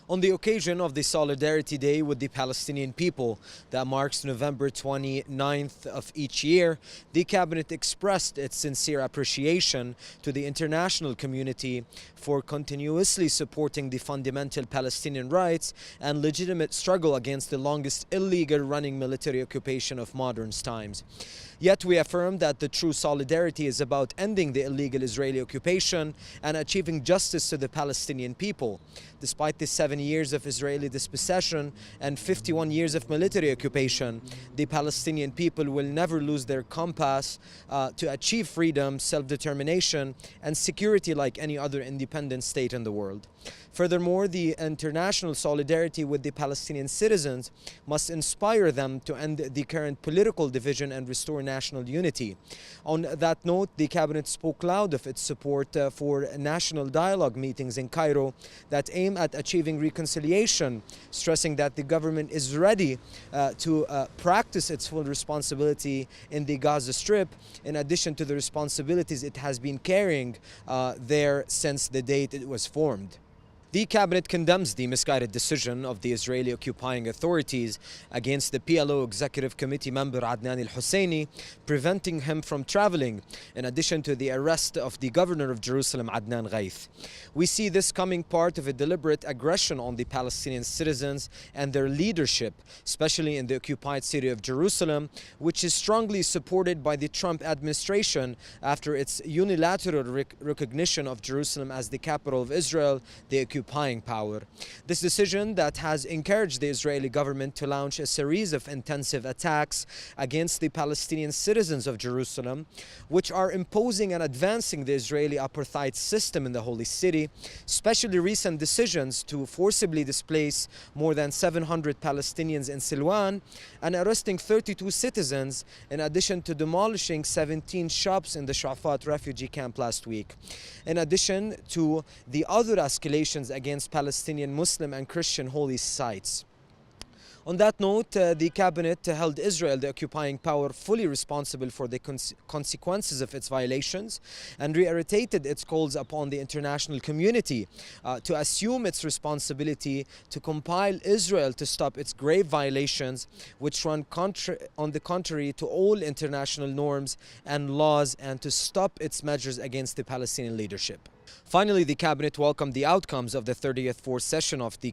On the occasion of the Solidarity Day with the Palestinian people that marks November 29th of each year, the Cabinet expressed its sincere appreciation to the international community for continuously supporting the fundamental Palestinian rights and legitimate struggle against the longest illegal running military occupation of modern times. Yet we affirm that the true solidarity is about ending the illegal Israeli occupation and achieving justice to the Palestinian people. Despite the 7 years of Israeli dispossession and 51 years of military occupation, the Palestinian people will never lose their compass to achieve freedom, self-determination, and security like any other independent state in the world. Furthermore, the international solidarity with the Palestinian citizens must inspire them to end the current political division and restore national unity. On that note, the Cabinet spoke loud of its support for national dialogue meetings in Cairo that aim at achieving reconciliation, stressing that the government is ready to practice its full responsibility in the Gaza Strip, in addition to the responsibilities it has been carrying there since the date it was formed. The Cabinet condemns the misguided decision of the Israeli occupying authorities against the PLO Executive Committee member Adnan al-Husseini, preventing him from traveling, in addition to the arrest of the governor of Jerusalem, Adnan Ghaith. We see this coming part of a deliberate aggression on the Palestinian citizens and their leadership, especially in the occupied city of Jerusalem, which is strongly supported by the Trump administration after its unilateral recognition of Jerusalem as the capital of Israel, the occupying power. This decision that has encouraged the Israeli government to launch a series of intensive attacks against the Palestinian citizens of Jerusalem, which are imposing and advancing the Israeli apartheid system in the Holy City, especially recent decisions to forcibly displace more than 700 Palestinians in Silwan and arresting 32 citizens, in addition to demolishing 17 shops in the Shafat refugee camp last week. In addition to the other escalations against Palestinian Muslim and Christian holy sites. On that note, the Cabinet held Israel, the occupying power, fully responsible for the consequences of its violations and reiterated its calls upon the international community to assume its responsibility to compel Israel to stop its grave violations, which run on the contrary to all international norms and laws, and to stop its measures against the Palestinian leadership. Finally, the Cabinet welcomed the outcomes of the 30th fourth session of the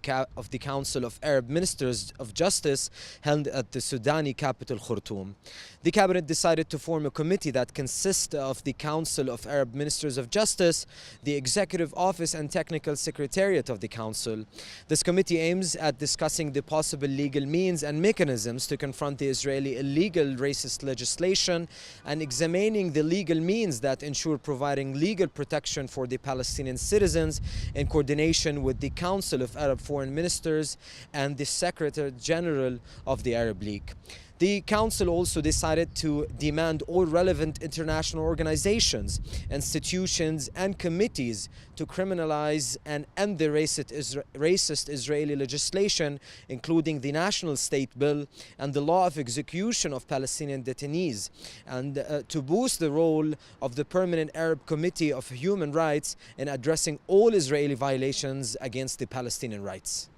Council of Arab Ministers of Justice held at the Sudani capital Khartoum. The Cabinet decided to form a committee that consists of the Council of Arab Ministers of Justice, the Executive Office and Technical Secretariat of the Council. This committee aims at discussing the possible legal means and mechanisms to confront the Israeli illegal racist legislation and examining the legal means that ensure providing legal protection for the Palestinian citizens in coordination with the Council of Arab Foreign Ministers and the Secretary General of the Arab League. The Council also decided to demand all relevant international organizations, institutions and committees to criminalize and end the racist Israeli legislation, including the National State Bill and the law of execution of Palestinian detainees, and to boost the role of the Permanent Arab Committee of Human Rights in addressing all Israeli violations against the Palestinian rights.